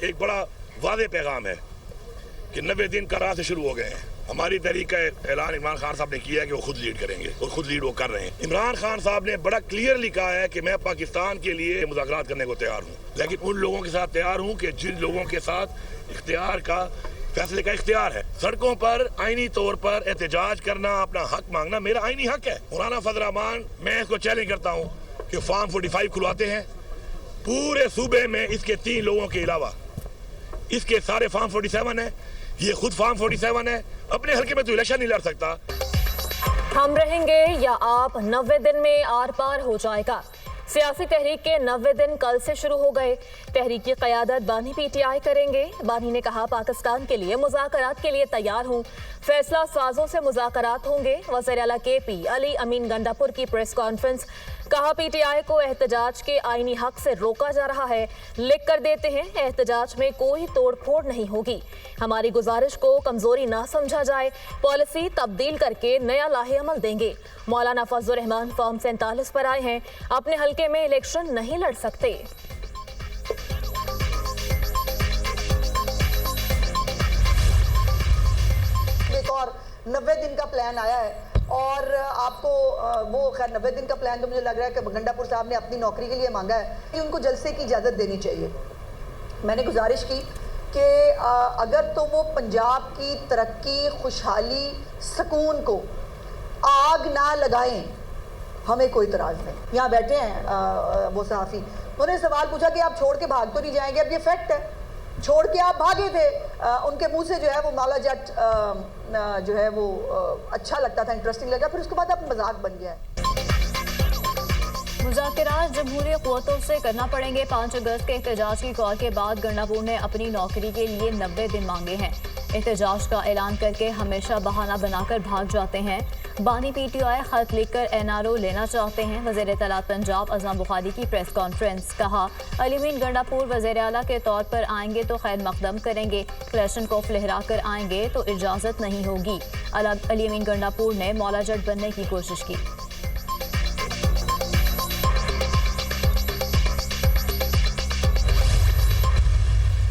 एक बड़ा वादे पैगाम है कि 90 दिन का राह से शुरू हो गए हैं। हमारी तहरीक का ऐलान इमरान खान साहब ने किया है कि वो खुद लीड करेंगे और खुद लीड वो कर रहे हैं। इमरान खान साहब ने बड़ा क्लियरली कहा है कि मैं पाकिस्तान के लिए मुज़ाकरात करने को तैयार हूँ, लेकिन उन लोगों के साथ तैयार हूँ कि जिन लोगों के साथ इख्तियार का फैसले का इख्तियार है। सड़कों पर आईनी तौर पर एहतजाज करना, अपना हक मांगना मेरा आईनी हक है। मौलाना फजल रहमान, मैं इसको चैलेंज करता हूँ कि फॉर्म 45 खुलवाते हैं पूरे सूबे में, इसके 3 लोगों के अलावा इसके सारे फॉर्म 47 है, ये खुद फॉर्म 47 है, अपने हल्के में तो इलेक्शन नहीं लड़ सकता। हम रहेंगे या आप 90 दिन में आर पार हो जाएगा। सियासी तहरीक के 90 दिन कल से शुरू हो गए। तहरीक की क़यादत बानी पीटीआई करेंगे। बानी ने कहा पाकिस्तान के लिए मुज़ाकरात के लिए तैयार हूँ, फैसला साजों से मुज़ाकरात होंगे। वज़ीर आला केपी अली अमीन गंडापुर की प्रेस कॉन्फ्रेंस, कहा पीटीआई को एहतजाज के आईनी हक से रोका जा रहा है, लिख कर देते हैं एहतजाज में कोई तोड़ फोड़ नहीं होगी। हमारी गुजारिश को कमजोरी ना समझा जाए, पॉलिसी तब्दील करके नया लाहे अमल देंगे। मौलाना फजल रहमान फॉर्म 47 पर आए हैं, अपने हल्के में इलेक्शन नहीं लड़ सकते। एक और 90 दिन का प्लान आया है और आपको वो खैर 90 दिन का प्लान तो मुझे लग रहा है कि गंडापुर साहब ने अपनी नौकरी के लिए मांगा है कि उनको जलसे की इजाज़त देनी चाहिए। मैंने गुजारिश की कि अगर तो वो पंजाब की तरक्की, खुशहाली, सुकून को आग ना लगाएं, हमें कोई इतराज़ नहीं। यहाँ बैठे हैं वो सहाफ़ी, उन्होंने सवाल पूछा कि आप छोड़ के भाग तो नहीं जाएंगे? अब ये फैक्ट है, छोड़ के आप भागे थे। उनके मुंह से जो है वो मौला जट जो है वो अच्छा लगता था, इंटरेस्टिंग लगा, फिर उसके बाद अब मजाक बन गया है। मुज़ाकरात जमहूरी क़ुव्वतों से करना पड़ेंगे। 5 अगस्त के एहतजाज की कॉल के बाद गंडापुर ने अपनी नौकरी के लिए 90 दिन मांगे हैं। एहतजाज का ऐलान करके हमेशा बहाना बनाकर भाग जाते हैं। बानी पीटीआई खत लिखकर एनआरओ लेना चाहते हैं। वज़ीर इत्तलात पंजाब अज़म बुखारी की प्रेस कॉन्फ्रेंस, कहा अली अमीन गंडापुर वज़ीर आला के तौर पर आएंगे तो खैर मकदम करेंगे, क्लैशनकोफ लहरा कर आएंगे तो इजाज़त नहीं होगी। अली अमीन गंडापुर ने मौला जट बनने की कोशिश की।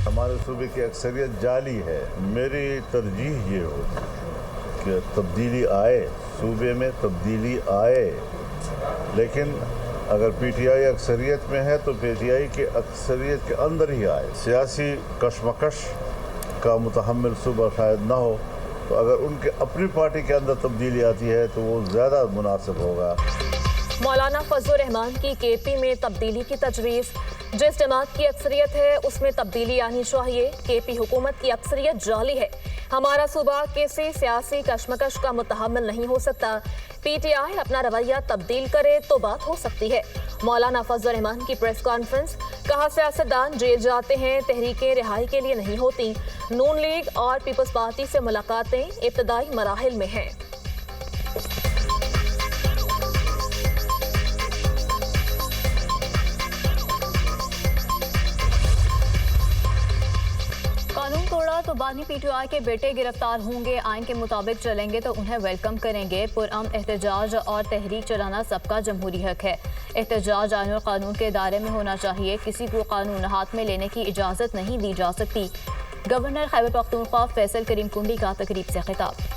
हमारे सूबे की अक्सरियत जाली है। मेरी तरजीह ये होगी कि तब्दीली आए, सूबे में तब्दीली आए, लेकिन अगर पीटीआई अक्सरियत में है तो पीटीआई की अक्सरियत के अंदर ही आए। सियासी कशमकश का मुतहम्मिल सूबा शायद ना हो, तो अगर उनके अपनी पार्टी के अंदर तब्दीली आती है तो वो ज़्यादा मुनासिब होगा। मौलाना फजल रहमान की केपी में तब्दीली की तजवीज़, जिस जमात की अक्सरियत है उसमें तब्दीली आनी चाहिए। केपी हुकूमत की अक्सरियत जाली है, हमारा सूबा किसी सियासी कशमकश का मुतहम्मिल नहीं हो सकता। पीटीआई अपना रवैया तब्दील करे तो बात हो सकती है। मौलाना फजल रहमान की प्रेस कॉन्फ्रेंस, कहा सियासतदान जेल जाते हैं, तहरीकें रिहाई के लिए नहीं होती। नून लीग और पीपल्स पार्टी से मुलाकातें इब्तदाई मराहिल में हैं। कानून तोड़ा तो बानी पीटीआई के बेटे गिरफ्तार होंगे, आइन के मुताबिक चलेंगे तो उन्हें वेलकम करेंगे। पुरअमन एहतजाज और तहरीक चलाना सबका जमहूरी हक है। एहतजाज आइन और कानून के दायरे में होना चाहिए, किसी को कानून हाथ में लेने की इजाज़त नहीं दी जा सकती। गवर्नर खैबर पख्तूनख्वा फैसल करीम कुंडी का तकरीब से खिताब।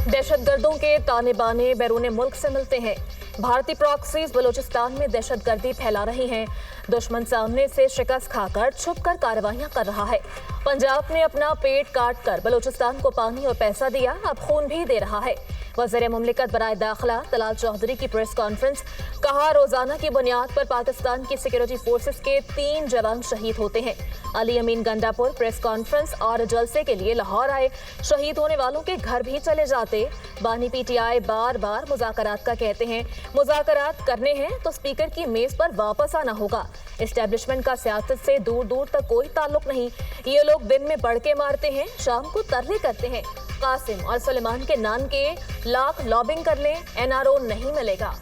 दहशतगर्दों के ताने बाने बैरून मुल्क से मिलते हैं। भारतीय प्रॉक्सीज बलूचिस्तान में दहशतगर्दी फैला रही हैं। दुश्मन सामने से शिकस्त खाकर छुपकर कार्रवाइयां कर रहा है। पंजाब ने अपना पेट काट कर बलूचिस्तान को पानी और पैसा दिया, अब खून भी दे रहा है। वज़ीर मुमलिकत बराए दाखिला तलाल चौधरी की प्रेस कॉन्फ्रेंस, कहा रोजाना की बुनियाद पर पाकिस्तान की सिक्योरिटी फोर्सेस के 3 जवान शहीद होते हैं। अली अमीन गंडापुर प्रेस कॉन्फ्रेंस और जलसे के लिए लाहौर आए, शहीद होने वालों के घर भी चले जाते। बानी पीटीआई बार बार मुज़ाकरात का कहते हैं, मुज़ाकरात करने हैं तो स्पीकर की मेज पर वापस आना होगा। एस्टेब्लिशमेंट का सियासत से दूर दूर तक कोई ताल्लुक नहीं। ये लोग दिन में बढ़के मारते हैं, शाम को तरले करते हैं। कासिम और सुलेमान के नान के लाख लॉबिंग कर लें, एनआरओ नहीं मिलेगा।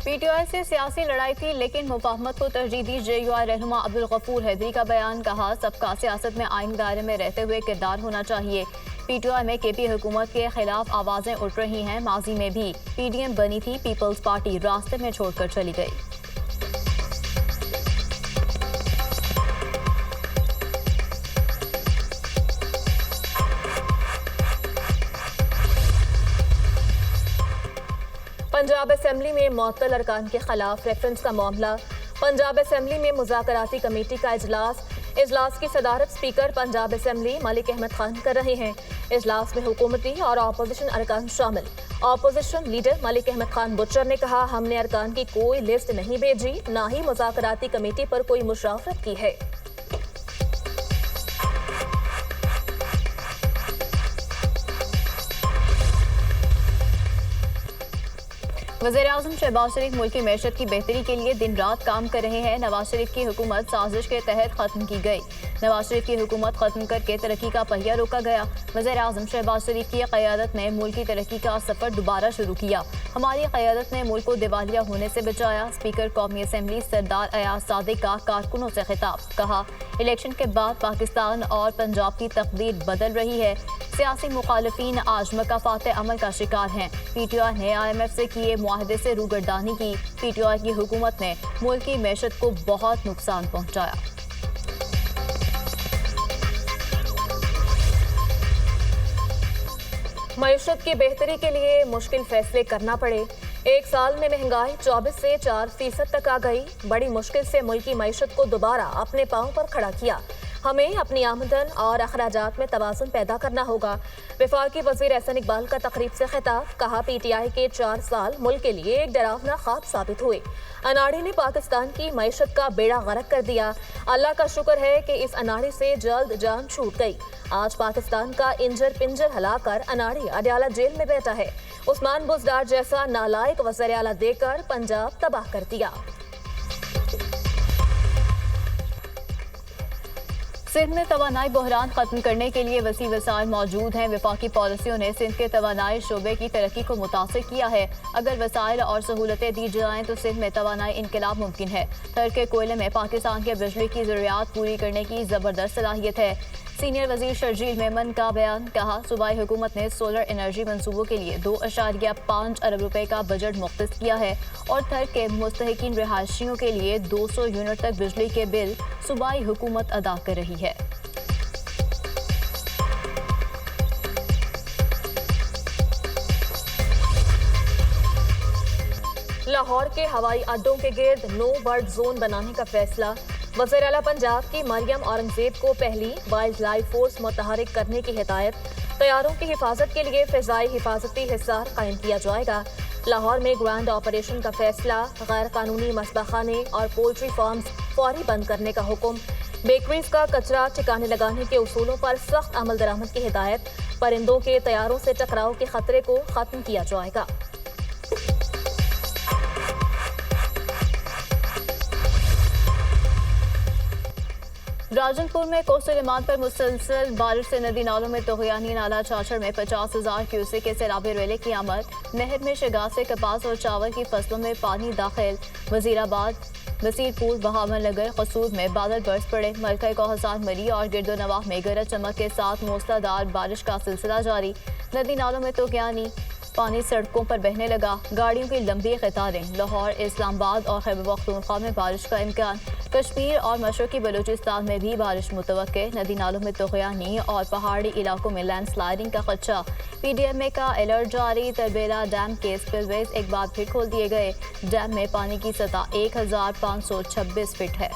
पीटीआई से सियासी लड़ाई थी लेकिन मुफाहमत को तरजीह दी। JUI रहनुमा अब्दुल गफूर हैदरी का बयान, कहा सबका सियासत में आइन दायरे में रहते हुए किरदार होना चाहिए। पीटीआई में केपी हुकूमत के खिलाफ आवाजें उठ रही हैं। माजी में भी PDM बनी थी, पीपल्स पार्टी रास्ते में छोड़कर चली गई। पंजाब असेंबली में मुअत्तल अरकान के खिलाफ रेफरेंस का मामला। पंजाब असेंबली में मुज़ाकराती कमेटी का इजलास की सदारत स्पीकर पंजाब असेंबली मलिक अहमद खान कर रहे हैं। इजलास में हुकूमती और अपोजिशन अरकान शामिल। Opposition leader Malik Ahmad Khan butcher ने कहा, हमने अरकान की कोई लिस्ट नहीं भेजी, ना ही मुज़ाकराती कमेटी पर कोई मुशावरत की है। वज़ीर-ए-आज़म शहबाज शरीफ मुल्क की मैशत की बेहतरी के लिए दिन रात काम कर रहे हैं। नवाज शरीफ की हुकूमत साजिश के तहत खत्म की गई। नवाज शरीफ की हुकूमत खत्म करके तरक्की का पहिया रोका गया। वज़ीर-ए-आज़म शहबाज शरीफ की क़यादत ने मुल्क की तरक्की का सफ़र दोबारा शुरू किया। हमारी क़यादत ने मुल्क को दिवालिया होने से बचाया। स्पीकर कौमी असम्बली सरदार अयाज सादिक का कारकुनों से खिताब, कहा इलेक्शन के बाद पाकिस्तान और पंजाब की तकदीर बदल रही है। सियासी मुखालिफिन आज मकाफात अमल का शिकार हैं। PTI ने IMF से किए मुआहदे से रूगर्दानी की। PTI की हुकूमत ने मुल्क की मैशत को बहुत नुकसान पहुंचाया। मईशत की बेहतरी के लिए मुश्किल फैसले करना पड़े। एक साल में महंगाई 24 से 4% तक आ गई। बड़ी मुश्किल से मुल्क की मईशत को दोबारा अपने पांव पर खड़ा किया। हमें अपनी आमदन और अखराजात में तवाज़ुन पैदा करना होगा। वफाकी वज़ीर एहसन इकबाल का तकरीब से खिताब, कहा PTI के 4 साल मुल्क के लिए एक डरावना ख्वाब साबित हुए। अनाड़ी ने पाकिस्तान की मईशत का बेड़ा गर्क कर दिया। अल्लाह का शुक्र है कि इस अनाड़ी से जल्द जान छूट गई। आज पाकिस्तान का इंजर पिंजर हिलाकर अनाड़ी अडयाला जेल में बैठा है। उस्मान बुज़दार जैसा नालायक वज़ीर आला देकर पंजाब तबाह कर दिया। सिंध में तवानाई बहरान खत्म करने के लिए वसी वसाइल मौजूद हैं। वफाकी पॉलिसियों ने सिंध के तवानाई शोबे की तरक्की को मुतासिर किया है। अगर वसाइल और सहूलतें दी जाएं तो सिंध में तवानाई इनकलाब मुमकिन है। तर्क कोयले में पाकिस्तान के बिजली की ज़रूरियात पूरी करने की ज़बरदस्त सलाहियत है। सीनियर वजीर शर्जील मेमन का बयान, कहा सूबाई हुकूमत ने सोलर एनर्जी मंसूबों के लिए 2.5 अरब रुपए का बजट मुख्तस किया है और थर्क के मुस्तहिकीन रिहायशियों के लिए 200 यूनिट तक बिजली के बिल सूबाई हुकूमत अदा कर रही है। लाहौर के हवाई अड्डों के गिर्द नो बर्ड जोन बनाने का फैसला। वज़ीर आला पंजाब की मरियम औरंगजेब को पहली वाइल्ड लाइफ फोर्स मुतहरिक करने की हिदायत। तैयारों की हिफाजत के लिए फ़िज़ाई हिफाजती हिसार कायम किया जाएगा। लाहौर में ग्रैंड ऑपरेशन का फैसला। गैर कानूनी मसबाखाने और पोल्ट्री फार्म्स फौरी बंद करने का हुक्म। बेकरीज का कचरा ठिकाने लगाने के उसूलों पर सख्त अमल दरामद की हिदायत। परिंदों के तैयारों से टकराव के खतरे को खत्म किया जाएगा। राजनपुर में कोस्टल इमाद पर मुसलसल बारिश से नदी नालों में तोगयानी। नाला छाछड़ में 50,000 क्यूसेक के सैलाबी रेले की आमद। नहर में शगा से कपास और चावल की फसलों में पानी दाखिल। वजीराबाद, वसीरपुर, बहावन नगर, कसूर में बादल बरस पड़े। मलका कोहसान मरी और गिरदो नवाह में गरज चमक के साथ मूसलाधार बारिश का सिलसिला जारी। नदी नालों में तोगयानी, पानी सड़कों पर बहने लगा। गाड़ियों की लंबी कतारें। लाहौर, इस्लामाबाद और खैबर पख्तूनख्वा में बारिश का इम्कान। कश्मीर और मशरकी बलूचिस्तान में भी बारिश मुतवक्के। नदी नालों में तोगयानी और पहाड़ी इलाकों में लैंडस्लाइडिंग का खदशा। PDMA का अलर्ट जारी। तरबेला डैम के स्पिलवेज एक बार फिर खोल दिए गए। डैम में पानी की सतह 1526 फीट है।